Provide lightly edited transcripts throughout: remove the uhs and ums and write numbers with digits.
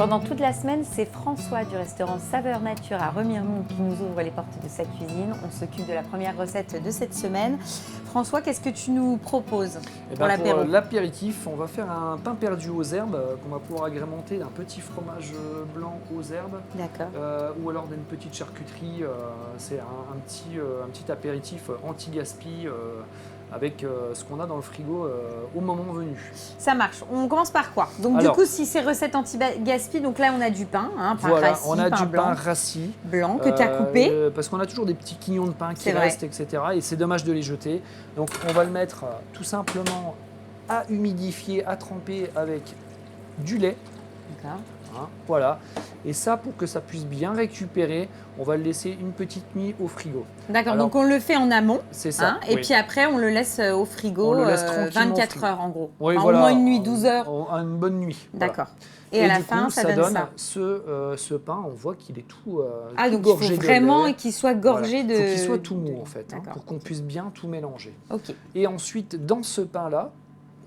Pendant toute la semaine, c'est François du restaurant Saveur Nature à Remiremont qui nous ouvre les portes de sa cuisine. On s'occupe de la première recette de cette semaine. François, qu'est-ce que tu nous proposes pour l'apéro? Pour l'apéritif, on va faire un pain perdu aux herbes qu'on va pouvoir agrémenter d'un petit fromage blanc aux herbes. D'accord. Ou alors d'une petite charcuterie. C'est un petit apéritif anti-gaspi avec ce qu'on a dans le frigo au moment venu. Ça marche. On commence par quoi? Donc alors, du coup, si c'est recette anti-gaspi, donc là on a du pain, pain voilà, rassis, on a pain du blanc, pain rassis. Blanc que tu as coupé. Parce qu'on a toujours des petits quignons de pain qui restent, etc. Et c'est dommage de les jeter. Donc on va le mettre tout simplement à humidifier, à tremper avec du lait. D'accord. Voilà. Et ça, pour que ça puisse bien récupérer, on va le laisser une petite nuit au frigo. D'accord, donc on le fait en amont. C'est ça. Et puis après, on le laisse au frigo 24 heures en gros. Oui, enfin, voilà, au moins une nuit, 12 heures. Une bonne nuit. D'accord. Voilà. Et à la fin, ça donne ça. Ce pain, on voit qu'il est tout, donc gorgé il faut de vraiment lait. Qu'il soit gorgé de... Il faut qu'il soit tout mou en fait, pour qu'on puisse bien tout mélanger. Ok. Et ensuite, dans ce pain-là,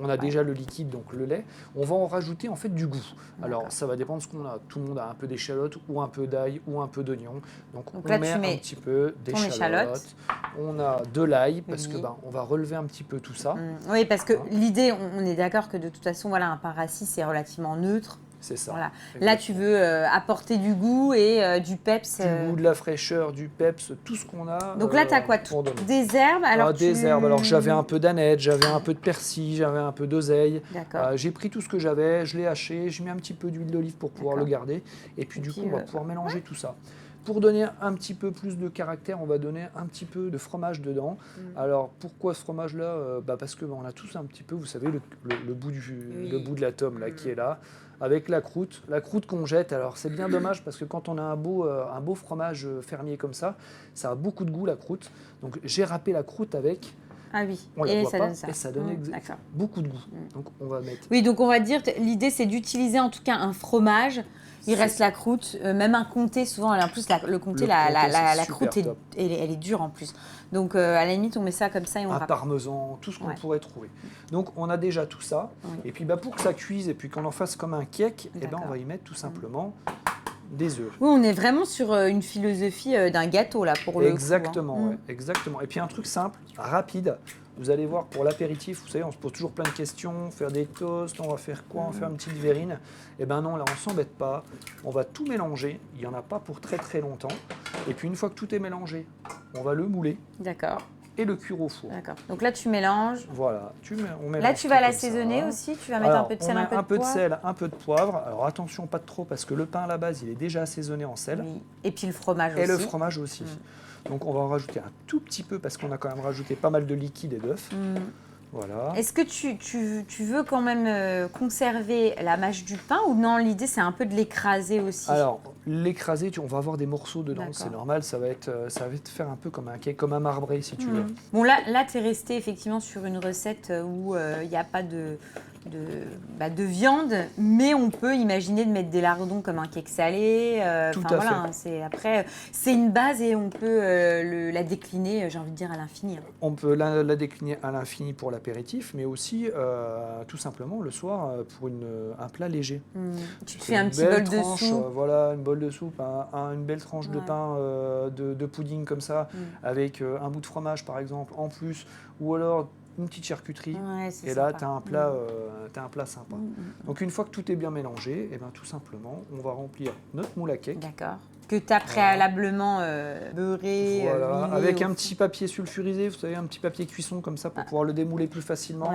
on a déjà le liquide, donc le lait. On va en rajouter en fait du goût. Alors ça va dépendre de ce qu'on a. Tout le monde a un peu d'échalote ou un peu d'ail ou un peu d'oignon. Donc on là, met un petit peu d'échalote. On a de l'ail parce que on va relever un petit peu tout ça. Oui, parce que l'idée, on est d'accord que de toute façon, voilà, un pain rassis c'est relativement neutre. C'est ça. Voilà. Là, tu veux apporter du goût et du peps. Du goût, de la fraîcheur, du peps, tout ce qu'on a. Donc là, tu as quoi? Des herbes alors des herbes. Alors j'avais un peu d'aneth, j'avais un peu de persil, j'avais un peu d'oseille. J'ai pris tout ce que j'avais, je l'ai haché, j'ai mis un petit peu d'huile d'olive pour pouvoir le garder. Et puis du coup, on va pouvoir mélanger tout ça. Pour donner un petit peu plus de caractère, on va donner un petit peu de fromage dedans. Alors pourquoi ce fromage-là? Parce que on a tous un petit peu, vous savez, le bout de la tome là qui est là. Avec la croûte qu'on jette. Alors c'est bien dommage parce que quand on a un beau fromage fermier comme ça, ça a beaucoup de goût la croûte. Donc j'ai râpé la croûte avec. Ah oui, on la et voit ça pas, donne ça. Et ça donne beaucoup de goût. Donc on va mettre. Oui, donc on va dire, l'idée c'est d'utiliser en tout cas un fromage. Il reste la croûte, même un comté, souvent, en plus le comté, la croûte, elle est dure en plus. Donc à la limite, on met ça comme ça et on râpe. Parmesan, tout ce qu'on pourrait trouver. Donc on a déjà tout ça. Et puis pour que ça cuise et puis qu'on en fasse comme un cake, on va y mettre tout simplement des œufs. Oui, on est vraiment sur une philosophie d'un gâteau là pour le coup. Exactement. Et puis un truc simple, rapide. Vous allez voir, pour l'apéritif, vous savez, on se pose toujours plein de questions, faire des toasts, on va faire quoi? On va faire une petite verrine. Eh bien non, là, on ne s'embête pas. On va tout mélanger. Il n'y en a pas pour très très longtemps. Et puis une fois que tout est mélangé, on va le mouler. D'accord. Et le cuire au four. D'accord. Donc là, tu mélanges. Voilà. On mélange. Là, tu vas l'assaisonner aussi. Tu vas mettre un peu de sel, un peu de poivre. Un peu de sel, un peu de poivre. Alors attention, pas de trop, parce que le pain à la base, il est déjà assaisonné en sel. Oui. Et puis le fromage aussi. Et le fromage aussi. Donc on va en rajouter un tout petit peu parce qu'on a quand même rajouté pas mal de liquide et d'œufs. Voilà. Est-ce que tu veux quand même conserver la mâche du pain ou non? L'idée c'est un peu de l'écraser aussi. Alors l'écraser, on va avoir des morceaux dedans, c'est normal, ça va te faire un peu comme un cake, comme un marbré si tu veux. Bon là tu es resté effectivement sur une recette où il n'y a pas de viande, mais on peut imaginer de mettre des lardons comme un cake salé. Tout à fait. Après, c'est une base et on peut la décliner, j'ai envie de dire, à l'infini. On peut la décliner à l'infini pour l'apéritif, mais aussi tout simplement le soir pour un plat léger. Tu te fais un petit bol de soupe. Voilà, une bol de soupe, une belle tranche de pain de pudding comme ça, avec un bout de fromage par exemple en plus, ou alors une petite charcuterie, et là tu as un plat sympa. Donc une fois que tout est bien mélangé, et tout simplement on va remplir notre moule à cake. D'accord. Que tu as préalablement beurré, avec un petit papier sulfurisé, vous savez, un petit papier cuisson comme ça pour pouvoir le démouler plus facilement.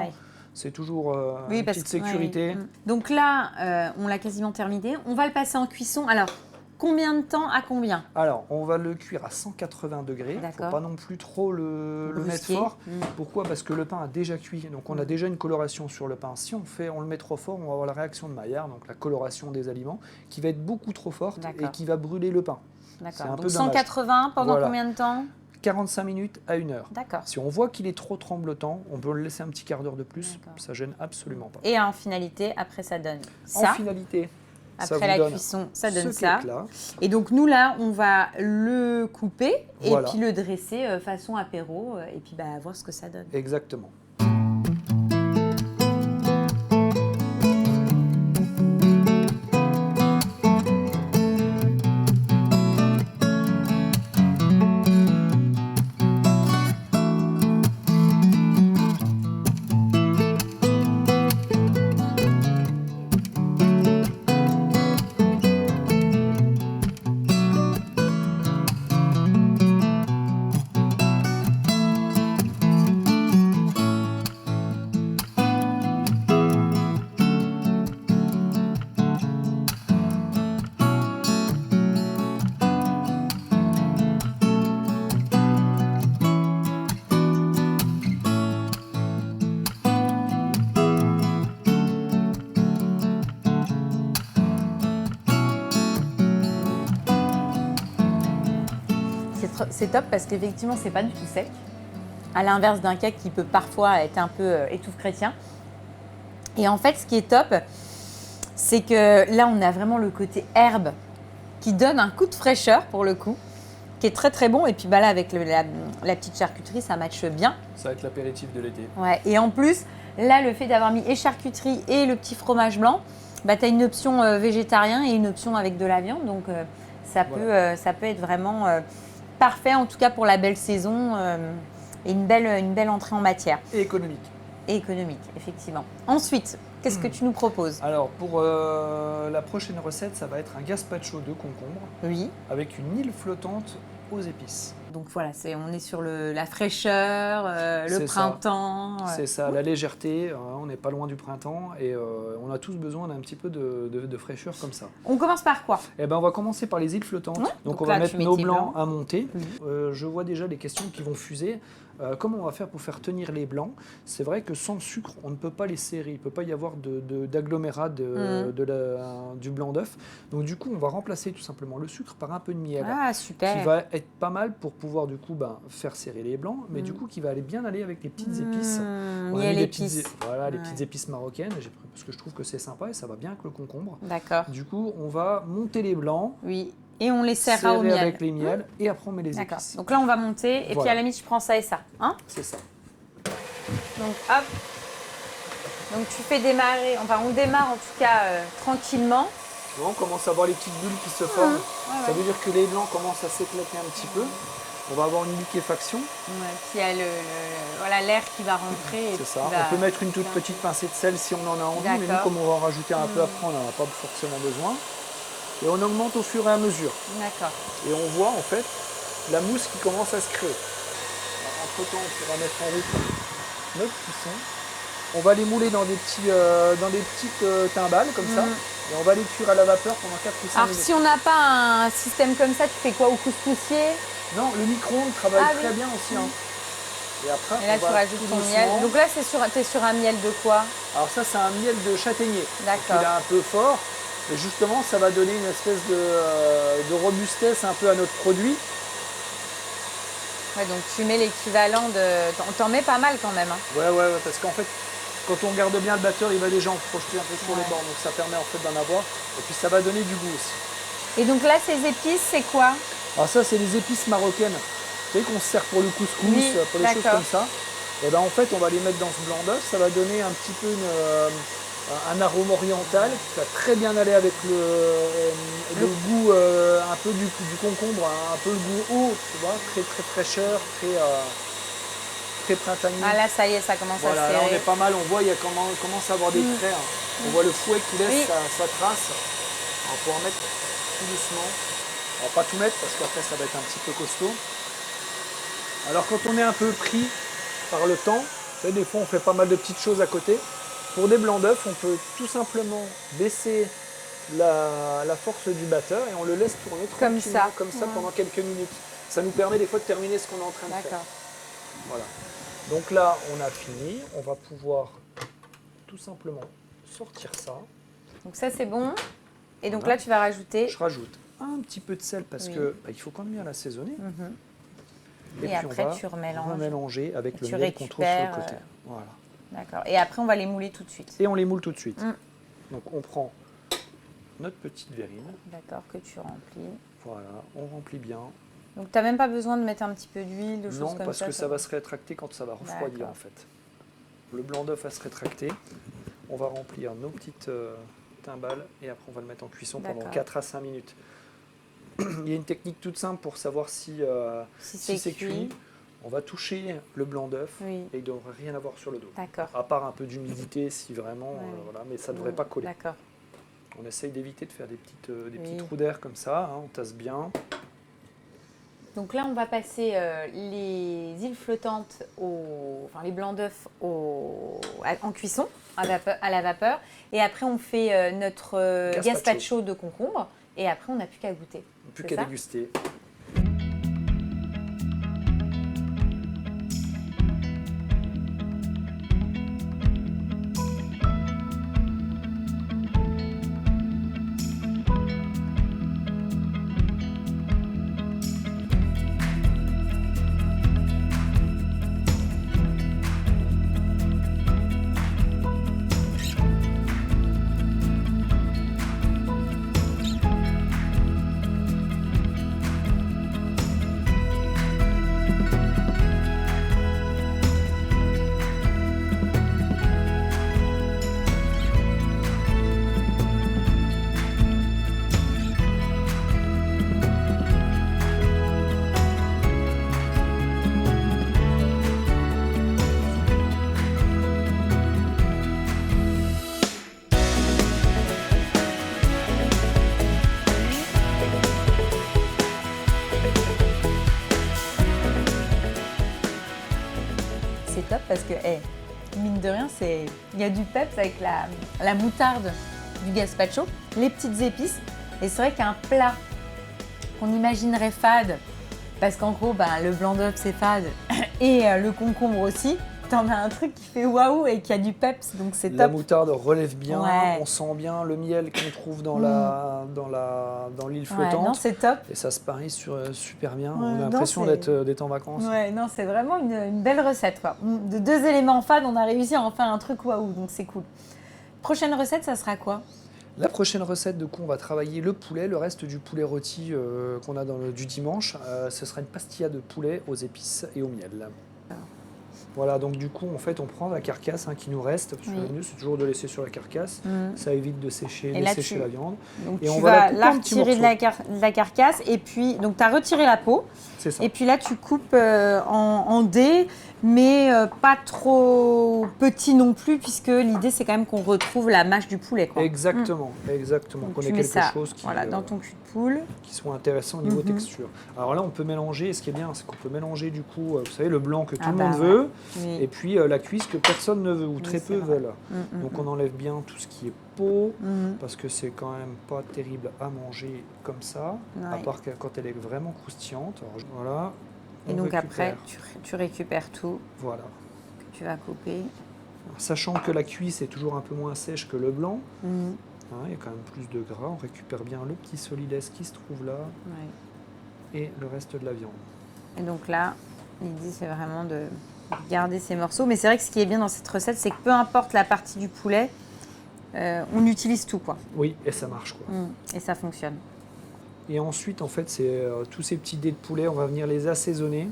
C'est toujours une petite sécurité. Donc là, on l'a quasiment terminé. On va le passer en cuisson. Alors, combien de temps à combien? Alors, on va le cuire à 180 degrés. Il ne faut pas non plus trop le mettre fort. Pourquoi? Parce que le pain a déjà cuit. Donc, on a déjà une coloration sur le pain. Si on le met trop fort, on va avoir la réaction de Maillard, donc la coloration des aliments, qui va être beaucoup trop forte et qui va brûler le pain. D'accord. Donc, 180 pendant combien de temps? 45 minutes à 1 heure. D'accord. Si on voit qu'il est trop tremblotant, on peut le laisser un petit quart d'heure de plus. Ça gêne absolument pas. Et en finalité, après, ça donne ça. En finalité, après la cuisson, ça donne ça. Et donc, nous, là, on va le couper et puis le dresser façon apéro et puis voir ce que ça donne. Exactement. c'est top parce qu'effectivement, c'est pas du tout sec. À l'inverse d'un cake qui peut parfois être un peu étouffe chrétien. Et en fait, ce qui est top, c'est que là, on a vraiment le côté herbe qui donne un coup de fraîcheur pour le coup, qui est très très bon. Et puis là, avec la petite charcuterie, ça matche bien. Ça va être l'apéritif de l'été. Ouais. Et en plus, là, le fait d'avoir mis et charcuterie et le petit fromage blanc, tu as une option végétarien et une option avec de la viande. Donc, ça peut être vraiment parfait, en tout cas pour la belle saison. Et une belle entrée en matière. Et économique. Et économique, effectivement. Ensuite, qu'est-ce que tu nous proposes? Alors, pour la prochaine recette, ça va être un gazpacho de concombre. Oui. Avec une île flottante aux épices. Donc voilà, on est sur la fraîcheur, le printemps. C'est ça, la légèreté. On n'est pas loin du printemps et on a tous besoin d'un petit peu de fraîcheur comme ça. On commence par quoi? On va commencer par les îles flottantes. Ouais. Donc on va mettre nos blancs à monter. Oui. Je vois déjà les questions qui vont fuser. Comment on va faire pour faire tenir les blancs? C'est vrai que sans sucre, on ne peut pas les serrer. Il ne peut pas y avoir d'agglomérat du blanc d'œuf. Donc du coup, on va remplacer tout simplement le sucre par un peu de miel. Ah, super. Qui va être pas mal pour pouvoir du coup faire serrer les blancs, mais du coup qui va bien aller avec les petites épices. Miel épices. Les petites épices marocaines, parce que je trouve que c'est sympa et ça va bien avec le concombre. D'accord. Du coup, on va monter les blancs. Oui. Et on les serrera au miel. Avec les miels et après on met les épices. Donc là, on va monter et puis à la limite, je prends ça et ça. Hein? C'est ça. Donc hop. Donc tu fais démarrer, on démarre en tout cas tranquillement. Tu vois, on commence à voir les petites bulles qui se forment. Ça veut dire que les blancs commencent à s'éclater un petit peu. On va avoir une liquéfaction. Puis il y a l'air qui va rentrer. C'est ça. On peut mettre une toute petite pincée de sel si on en a envie, mais nous, comme on va en rajouter un peu après, on n'en a pas forcément besoin. Et on augmente au fur et à mesure. D'accord. Et on voit en fait la mousse qui commence à se créer. Entre temps, on va mettre en route notre cuisson. On va les mouler dans des petites timbales comme ça. Et on va les cuire à la vapeur pendant 4 ou 5 minutes. Alors si on n'a pas un système comme ça, tu fais quoi? Au couscoussier? Non, le micro-ondes travaille très bien aussi. Et après, là, tu rajoutes ton miel. Donc là, tu es sur un miel de quoi? Alors ça, c'est un miel de châtaignier. D'accord. Il est un peu fort. Et justement, ça va donner une espèce de robustesse un peu à notre produit. Ouais, donc tu mets l'équivalent de... T'en mets pas mal quand même. Hein. Ouais, parce qu'en fait, quand on garde bien le batteur, il va déjà en projeter un peu sur les bords. Donc ça permet en fait d'en avoir. Et puis ça va donner du goût aussi. Et donc là, ces épices, c'est quoi? Alors ça, c'est les épices marocaines. Vous savez qu'on se sert pour le couscous, pour les choses comme ça. Et ben en fait, on va les mettre dans ce blanc d'œuf. Ça va donner un petit peu un arôme oriental qui va très bien aller avec le goût un peu du concombre, un peu le goût haut, tu vois, très très fraîcheur, très printanier. Ah là, ça y est, ça commence à se serrer. Là, on est pas mal, on voit, il commence à avoir des traits. On voit le fouet qui laisse sa trace. On va pouvoir mettre tout doucement. On va pas tout mettre parce qu'après ça va être un petit peu costaud. Alors quand on est un peu pris par le temps, des fois on fait pas mal de petites choses à côté. Pour des blancs d'œufs, on peut tout simplement baisser la force du batteur et on le laisse tourner comme ça pendant quelques minutes. Ça nous permet des fois de terminer ce qu'on est en train de faire. Voilà. Donc là, on a fini. On va pouvoir tout simplement sortir ça. Donc ça, c'est bon. Et donc là, tu vas rajouter... Je rajoute un petit peu de sel parce que il faut quand même bien l'assaisonner. Et puis après, tu remélanges. Remélanger avec le miel qu'on trouve sur le côté. Voilà. D'accord. Et après, on va les mouler tout de suite. Et on les moule tout de suite. Donc, on prend notre petite verrine. D'accord, que tu remplis. Voilà, on remplit bien. Donc, tu n'as même pas besoin de mettre un petit peu d'huile, de choses comme ça? Non, parce que ça va se rétracter quand ça va refroidir, en fait. Le blanc d'œuf va se rétracter. On va remplir nos petites timbales et après, on va le mettre en cuisson pendant 4 à 5 minutes. Il y a une technique toute simple pour savoir si c'est cuit. On va toucher le blanc d'œuf et il ne devrait rien avoir sur le dos. D'accord. À part un peu d'humidité si vraiment, voilà, mais ça ne devrait pas coller. D'accord. On essaye d'éviter de faire des petits trous d'air comme ça, on tasse bien. Donc là, on va passer les îles flottantes, les blancs d'œufs en cuisson à la vapeur. Et après, on fait notre gazpacho de concombre. Et après, on n'a plus qu'à goûter. Plus qu'à déguster. top parce que, mine de rien, il y a du peps avec la moutarde du gazpacho, les petites épices. Et c'est vrai qu'un plat qu'on imaginerait fade, parce qu'en gros, le blanc d'œuf c'est fade et le concombre aussi, t'en as un truc qui fait waouh et qui a du peps, donc c'est top. La moutarde relève bien, on sent bien le miel qu'on trouve dans l'île flottante. Non, c'est top. Et ça se parie super bien. On a l'impression d'être en vacances. Ouais, non, c'est vraiment une belle recette, quoi. De 2 éléments fades, on a réussi à en faire un truc waouh, donc c'est cool. Prochaine recette, ça sera quoi? La prochaine recette, de coup, on va travailler le poulet, le reste du poulet rôti qu'on a du dimanche. Ce sera une pastilla de poulet aux épices et au miel. Voilà, donc du coup, en fait, on prend la carcasse qui nous reste. Parce que le mieux, c'est toujours de laisser sur la carcasse. Ça évite de sécher la viande. Donc et on va la retirer de la carcasse. Et puis, donc tu as retiré la peau. C'est ça. Et puis là, tu coupes en dés, mais pas trop petit non plus, puisque l'idée, c'est quand même qu'on retrouve la mâche du poulet, quoi. Exactement, exactement. Qu'on ait quelque chose qui, dans ton cul de poule. Qui soit intéressant au niveau texture. Alors là, on peut mélanger. Et ce qui est bien, c'est qu'on peut mélanger, du coup, vous savez, le blanc que tout le monde veut. Oui. Et puis la cuisse que personne ne veut ou très peu veulent. Donc on enlève bien tout ce qui est peau parce que c'est quand même pas terrible à manger comme ça, à part quand elle est vraiment croustillante. Alors, voilà. Et donc après, tu récupères tout. Voilà. Que tu vas couper. Alors, sachant que la cuisse est toujours un peu moins sèche que le blanc, il y a quand même plus de gras. On récupère bien le petit solides qui se trouve là et le reste de la viande. Et donc là, l'idée c'est vraiment de garder ces morceaux. Mais c'est vrai que ce qui est bien dans cette recette, c'est que peu importe la partie du poulet, on utilise tout, quoi. Oui, et ça marche, quoi. Et ça fonctionne. Et ensuite, en fait, c'est tous ces petits dés de poulet, on va venir les assaisonner.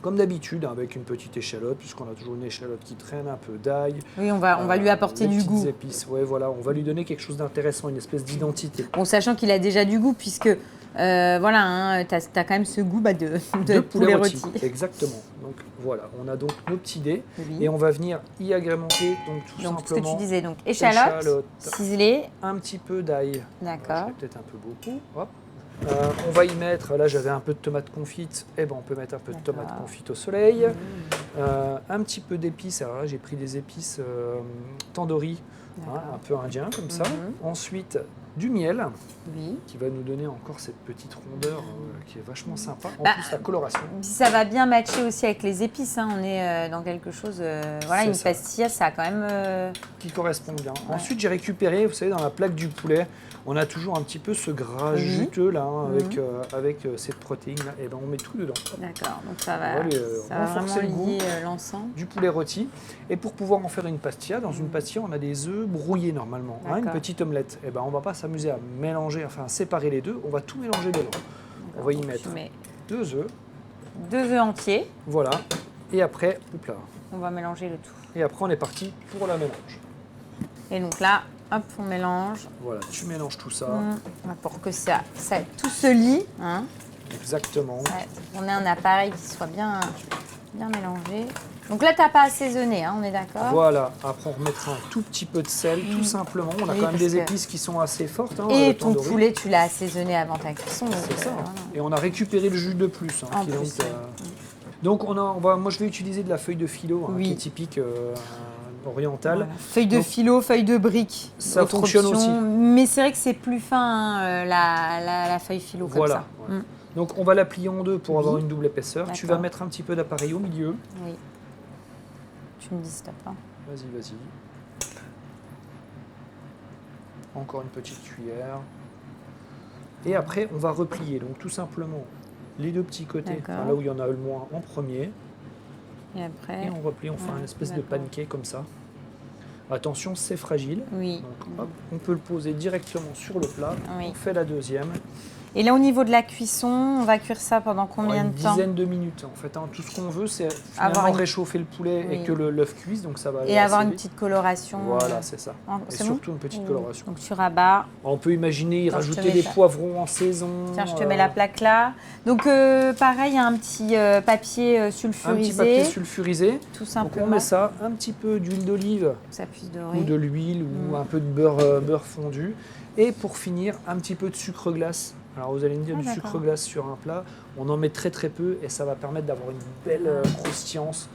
Comme d'habitude, avec une petite échalote, puisqu'on a toujours une échalote qui traîne, un peu d'ail. Oui, on va lui apporter du goût. Des épices, ouais, voilà, on va lui donner quelque chose d'intéressant, une espèce d'identité. Bon, sachant qu'il a déjà du goût, puisque voilà, tu as quand même ce goût de poulet rôti. Exactement. Donc voilà, on a donc nos petits dés et on va venir y agrémenter donc tout simplement. Ce que tu disais, donc échalote, ciselée, un petit peu d'ail. D'accord. Peut-être un peu beaucoup. Hop. On va y mettre, là j'avais un peu de tomate confite, et ben on peut mettre un peu de tomate confite au soleil. Un petit peu d'épices, alors là j'ai pris des épices tandoori, un peu indien comme ça. Ensuite du miel, qui va nous donner encore cette petite rondeur qui est vachement sympa. En plus la coloration. Ça va bien matcher aussi avec les épices, on est dans quelque chose, voilà, une pastilla, ça a quand même... Qui correspond bien. Ensuite j'ai récupéré, vous savez, dans la plaque du poulet, on a toujours un petit peu ce gras juteux là, avec cette protéine là, et ben on met tout dedans. D'accord, donc ça va renforcer le goût l'ensemble du poulet rôti. Et pour pouvoir en faire une pastilla, dans une pastilla on a des œufs brouillés normalement, une petite omelette. Et ben on va pas s'amuser à mélanger, enfin à séparer les deux, on va tout mélanger dedans. On va y mettre 2 œufs. 2 œufs entiers. Voilà. Et après, hop là. On va mélanger le tout. Et après on est parti pour la mélange. Et donc là, hop, on mélange. Voilà, tu mélanges tout ça. Pour que ça tout se lie. Exactement. On ait un appareil qui soit bien mélangé. Donc là, tu n'as pas assaisonné, on est d'accord? Voilà, après on remettra un tout petit peu de sel, tout simplement. On a quand même des épices qui sont assez fortes. Et ton poulet, tu l'as assaisonné avant ta cuisson. C'est ça. Voilà. Et on a récupéré le jus de plus. Donc moi je vais utiliser de la feuille de filo, qui est typique orientale. Voilà. Feuille de filo, feuille de brique. Ça fonctionne aussi. Mais c'est vrai que c'est plus fin la feuille filo comme ça. Voilà. Donc on va la plier en deux pour avoir une double épaisseur. Tu vas mettre un petit peu d'appareil au milieu. Oui. Tu me dis stop. Vas-y. Encore une petite cuillère. Et après, on va replier. Donc tout simplement, les deux petits côtés, là où il y en a le moins en premier. Et après, on replie, on fait une espèce de pancake comme ça. Attention, c'est fragile. Oui. Donc, hop, on peut le poser directement sur le plat. On fait la deuxième. Et là, au niveau de la cuisson, on va cuire ça pendant combien de temps? Une dizaine de minutes. En fait, tout ce qu'on veut, c'est finalement réchauffer le poulet et que l'œuf cuise. Donc ça va et avoir une petite coloration. Voilà, c'est ça. Et surtout une petite coloration. Donc tu rabats. On peut imaginer y rajouter des poivrons en saison. Tiens, je te mets la plaque là. Donc pareil, il y a un petit papier sulfurisé. Un petit papier sulfurisé. Tout simplement. Donc on met ça, un petit peu d'huile d'olive. Ça puisse dorer. Ou de l'huile ou un peu de beurre fondu. Et pour finir, un petit peu de sucre glace. Alors vous allez me dire du sucre glace sur un plat, on en met très peu et ça va permettre d'avoir une belle croustillance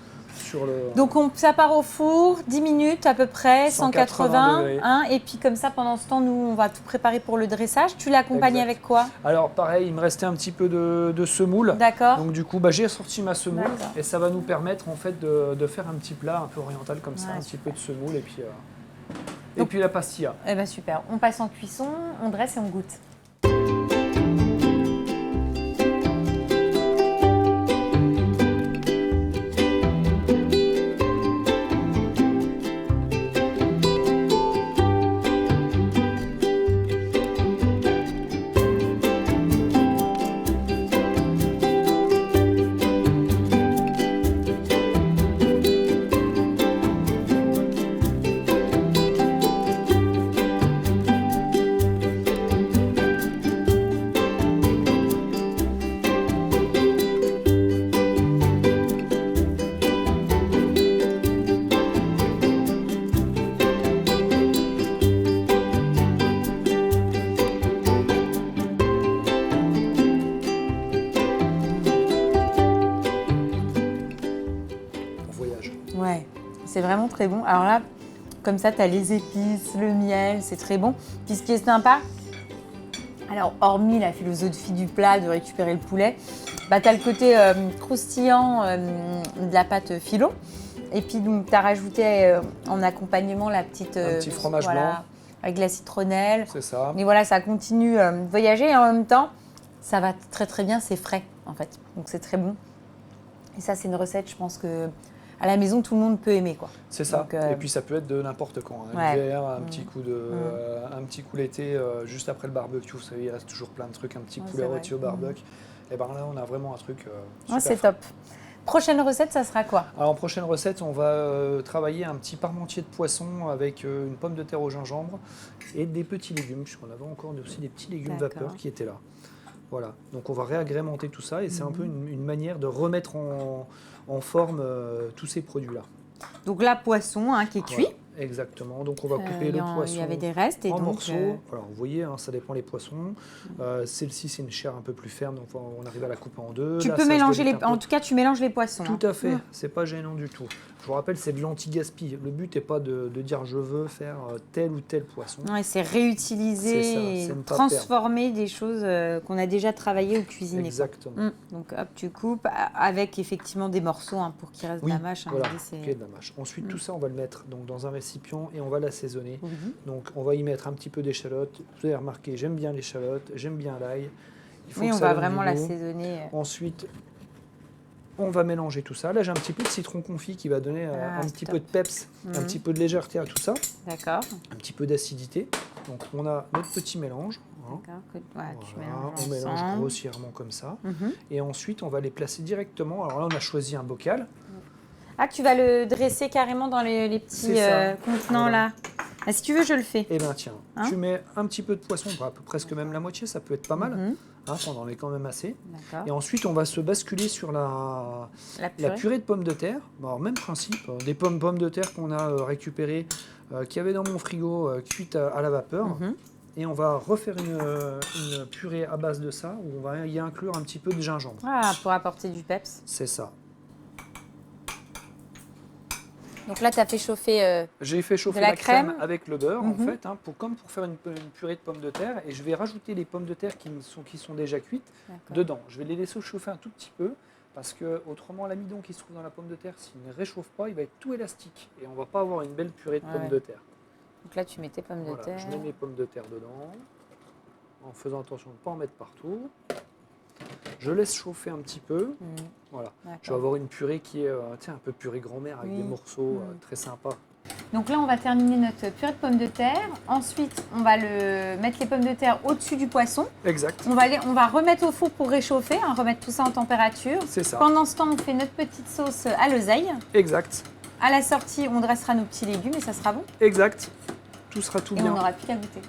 Donc ça part au four, 10 minutes à peu près, 180 hein, et puis comme ça, pendant ce temps, nous, on va tout préparer pour le dressage. Tu l'accompagnes avec quoi? Alors pareil, il me restait un petit peu de semoule. D'accord. Donc du coup, j'ai sorti ma semoule et ça va nous permettre en fait de faire un petit plat un peu oriental comme ça, un petit peu de semoule et puis la pastilla. Eh ben super, on passe en cuisson, on dresse et on goûte. Ouais, c'est vraiment très bon. Alors là, comme ça, tu as les épices, le miel, c'est très bon. Puis ce qui est sympa, alors hormis la philosophie du plat, de récupérer le poulet, tu as le côté croustillant de la pâte philo. Et puis donc, tu as rajouté en accompagnement la petite… un petit fromage blanc. Avec la citronnelle. C'est ça. Mais voilà, ça continue de voyager et en même temps, ça va très très bien, c'est frais en fait. Donc c'est très bon. Et ça, c'est une recette, je pense que à la maison, tout le monde peut aimer, quoi. C'est ça. Donc, et puis ça peut être de n'importe quand. L'hiver, un petit coup l'été, juste après le barbecue. Vous savez, il reste toujours plein de trucs, un petit poulet rôti au barbecue. Et ben là, on a vraiment un truc super. C'est top. Prochaine recette, ça sera quoi? Alors, prochaine recette, on va travailler un petit parmentier de poisson avec une pomme de terre au gingembre et des petits légumes, puisqu'on avait encore aussi des petits légumes vapeur qui étaient là. Voilà. Donc, on va réagrémenter tout ça et c'est un peu une manière de remettre en forme tous ces produits-là. Donc là, poisson qui est cuit. Exactement. Donc on va couper le poisson. Il y avait des restes en morceaux. Alors vous voyez, ça dépend les poissons. Celle-ci, c'est une chair un peu plus ferme, donc on arrive à la couper en deux. Tu peux mélanger en tout cas, tu mélanges les poissons. Tout à fait. C'est pas gênant du tout. Je vous rappelle, c'est de l'anti-gaspi. Le but n'est pas de dire je veux faire tel ou tel poisson. Ouais, c'est réutiliser, transformer des choses qu'on a déjà travaillées ou cuisinées. Exactement. Donc hop, tu coupes avec effectivement des morceaux pour qu'il reste de la mâche. Voilà, qu'il y ait de la mâche. Ensuite, tout ça, on va le mettre dans un récipient et on va l'assaisonner. Donc on va y mettre un petit peu d'échalote. Vous avez remarqué, j'aime bien l'échalote, j'aime bien l'ail. Oui, on va vraiment l'assaisonner. Ensuite, on va mélanger tout ça. Là, j'ai un petit peu de citron confit qui va donner un petit peu de peps, un petit peu de légèreté à tout ça. D'accord. Un petit peu d'acidité. Donc, on a notre petit mélange. D'accord. On mélange grossièrement comme ça. Et ensuite, on va les placer directement. Alors là, on a choisi un bocal. Ah, tu vas le dresser carrément dans les petits contenants là. Ah, si tu veux, je le fais. Eh bien, tiens, tu mets un petit peu de poisson, presque même la moitié, ça peut être pas mal. On en est quand même assez. Et ensuite, on va se basculer sur la purée de pommes de terre. Alors, même principe, des pommes de terre qu'on a récupérées, qu'il y avait dans mon frigo, cuites à la vapeur. Et on va refaire une purée à base de ça, où on va y inclure un petit peu de gingembre. Ah, pour apporter du peps. C'est ça. Donc là, tu as fait chauffer j'ai fait chauffer la crème avec le beurre, en fait, comme pour faire une purée de pommes de terre. Et je vais rajouter les pommes de terre qui sont déjà cuites dedans. Je vais les laisser chauffer un tout petit peu, parce que autrement, l'amidon qui se trouve dans la pomme de terre, s'il ne réchauffe pas, il va être tout élastique. Et on ne va pas avoir une belle purée de pommes de terre. Donc là, tu mets tes pommes de terre. Je mets mes pommes de terre dedans, en faisant attention de ne pas en mettre partout. Je laisse chauffer un petit peu. Voilà. Je vais avoir une purée qui est un peu purée grand-mère avec des morceaux très sympas. Donc là, on va terminer notre purée de pommes de terre. Ensuite, on va mettre les pommes de terre au-dessus du poisson. Exact. On va remettre au four pour réchauffer, remettre tout ça en température. C'est ça. Pendant ce temps, on fait notre petite sauce à l'oseille. Exact. À la sortie, on dressera nos petits légumes et ça sera bon. Exact. Tout sera tout bien. Et on n'aura plus qu'à goûter.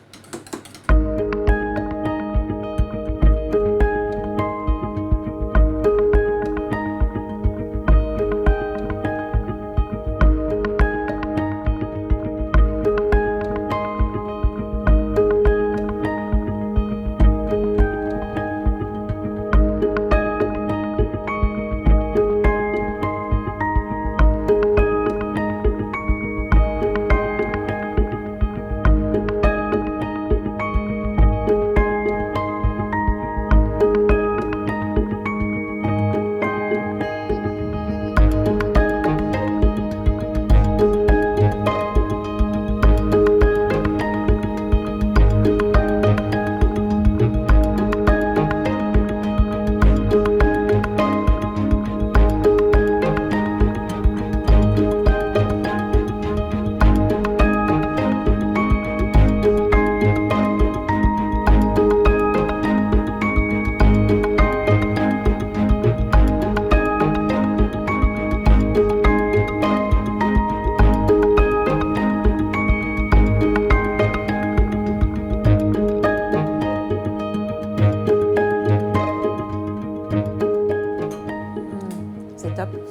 top.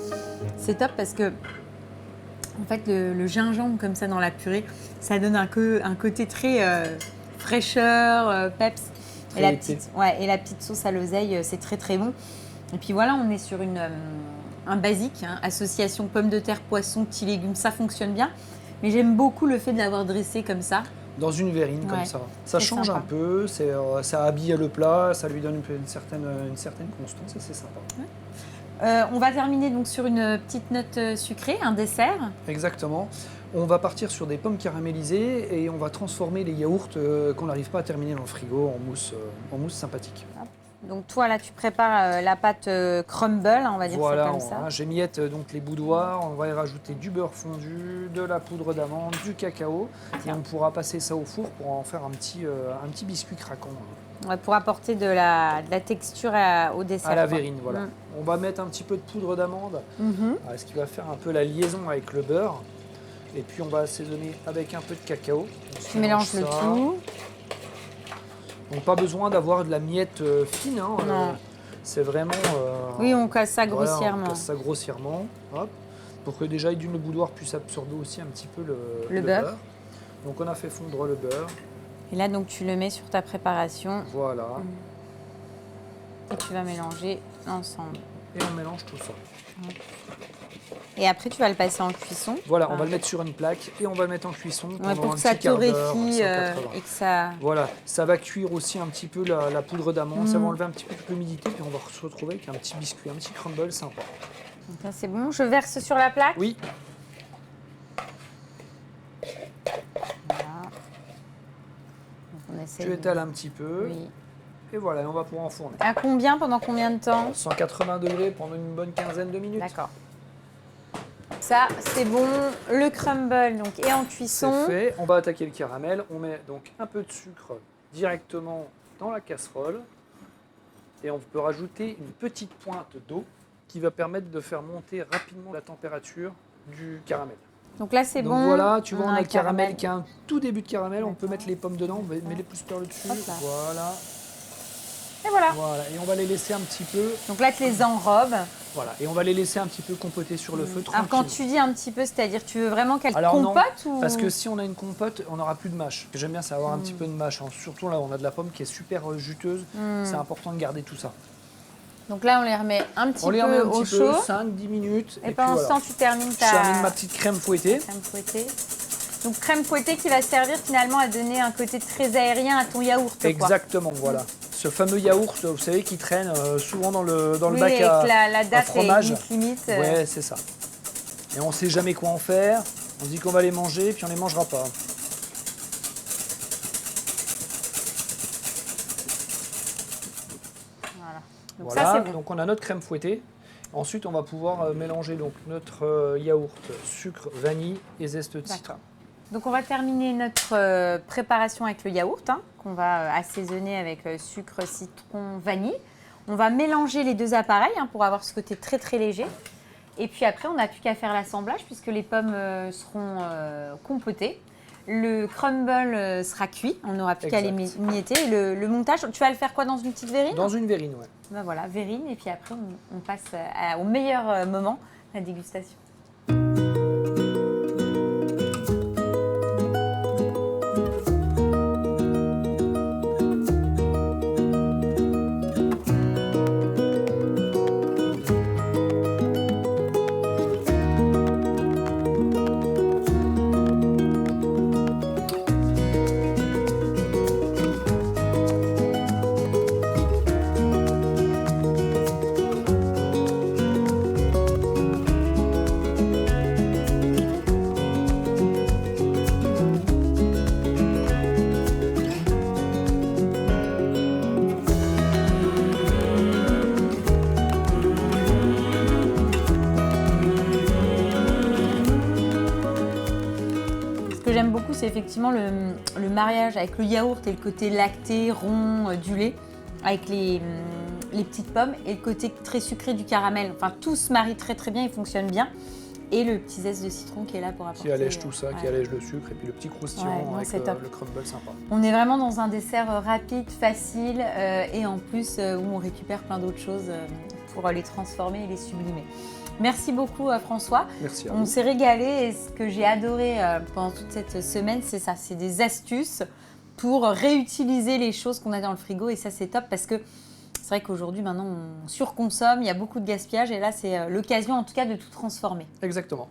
C'est top parce que en fait, le gingembre comme ça dans la purée, ça donne un côté très fraîcheur, peps. Et la petite sauce à l'oseille, c'est très très bon. Et puis voilà, on est sur un basique, hein, association pommes de terre, poisson, petits légumes, ça fonctionne bien. Mais j'aime beaucoup le fait de l'avoir dressé comme ça. Dans une verrine comme ça. Ça change un peu, ça habille le plat, ça lui donne une certaine constance et c'est sympa. Ouais. On va terminer donc sur une petite note sucrée, un dessert. Exactement. On va partir sur des pommes caramélisées et on va transformer les yaourts qu'on n'arrive pas à terminer dans le frigo en mousse sympathique. Donc toi là tu prépares la pâte crumble, on va dire ça comme ça. Voilà, j'émiette donc les boudoirs, on va y rajouter du beurre fondu, de la poudre d'amande, du cacao. Et on pourra passer ça au four pour en faire un petit biscuit craquant. Ouais, pour apporter de la texture au dessert. À la verrine, voilà. On va mettre un petit peu de poudre d'amande, ce qui va faire un peu la liaison avec le beurre. Et puis on va assaisonner avec un peu de cacao. Tu mélanges le tout. Donc pas besoin d'avoir de la miette fine, hein, c'est vraiment... oui, on casse ça grossièrement. Voilà, on casse ça grossièrement, hop, pour que déjà le boudoir puisse absorber aussi un petit peu le beurre. Donc on a fait fondre le beurre. Et là, donc tu le mets sur ta préparation. Voilà. Et tu vas mélanger ensemble. Et on mélange tout ça. Et après, tu vas le passer en cuisson. Voilà, on va le mettre sur une plaque et on va le mettre en cuisson pendant pour un que ça petit quart d'heure, torréfie et que ça... Voilà, ça va cuire aussi un petit peu la poudre d'amande, ça va enlever un petit peu l'humidité, puis on va se retrouver avec un petit biscuit, un petit crumble sympa. Donc là, c'est bon. Je verse sur la plaque. Oui. Voilà. Donc tu étales un petit peu. Oui. Et voilà, on va pouvoir enfourner. À combien, pendant combien de temps? 180 degrés pendant une bonne quinzaine de minutes. D'accord. Ça, c'est bon. Le crumble donc, est en cuisson. C'est fait. On va attaquer le caramel. On met donc un peu de sucre directement dans la casserole. Et on peut rajouter une petite pointe d'eau qui va permettre de faire monter rapidement la température du caramel. Donc là, c'est bon. Donc voilà, tu vois, on a le caramel qui a un tout début de caramel. On peut mettre les pommes dedans. On met les pouces par le dessus. Voilà. Et voilà. Voilà. Et on va les laisser un petit peu. Donc là, tu les enrobes. Voilà. Et on va les laisser un petit peu compoter sur le feu. Alors quand tu dis un petit peu, c'est-à-dire tu veux vraiment qu'elle compote ou... Parce que si on a une compote, on n'aura plus de mâche. J'aime bien, c'est avoir un petit peu de mâche. Surtout là, on a de la pomme qui est super juteuse. C'est important de garder tout ça. Donc là, on les remet un petit peu au chaud. 5-10 minutes. Et pendant ce temps, tu termines ta... Je termine ma petite crème fouettée. Donc crème fouettée qui va servir finalement à donner un côté très aérien à ton yaourt. Exactement, voilà. Ce fameux yaourt, vous savez, qui traîne souvent dans le bac à la date fromage. Est limite. Ouais, c'est ça. Et on ne sait jamais quoi en faire. On se dit qu'on va les manger, puis on ne les mangera pas. Donc voilà, ça, c'est bon. Donc on a notre crème fouettée. Ensuite, on va pouvoir mélanger donc notre yaourt, sucre, vanille et zeste de citron. Donc on va terminer notre préparation avec le yaourt, qu'on va assaisonner avec sucre, citron, vanille. On va mélanger les deux appareils pour avoir ce côté très très léger. Et puis après, on n'a plus qu'à faire l'assemblage puisque les pommes seront compotées. Le crumble sera cuit, on n'aura plus qu'à les mietter. Et le montage, tu vas le faire quoi, dans une petite verrine? Dans une verrine, ouais. Ben voilà, verrine, et puis après on passe au meilleur moment, la dégustation. J'aime beaucoup, c'est effectivement le mariage avec le yaourt et le côté lacté, rond, du lait, avec les petites pommes et le côté très sucré du caramel. Enfin, tout se marie très très bien, il fonctionne bien. Et le petit zeste de citron qui est là pour apporter... Qui allège tout ça, qui allège le sucre et puis le petit croustillant avec le crumble sympa. On est vraiment dans un dessert rapide, facile et en plus où on récupère plein d'autres choses pour les transformer et les sublimer. Merci beaucoup François. Merci à vous. On s'est régalé et ce que j'ai adoré pendant toute cette semaine, c'est ça, c'est des astuces pour réutiliser les choses qu'on a dans le frigo et ça c'est top parce que c'est vrai qu'aujourd'hui maintenant on surconsomme, il y a beaucoup de gaspillage et là c'est l'occasion en tout cas de tout transformer. Exactement.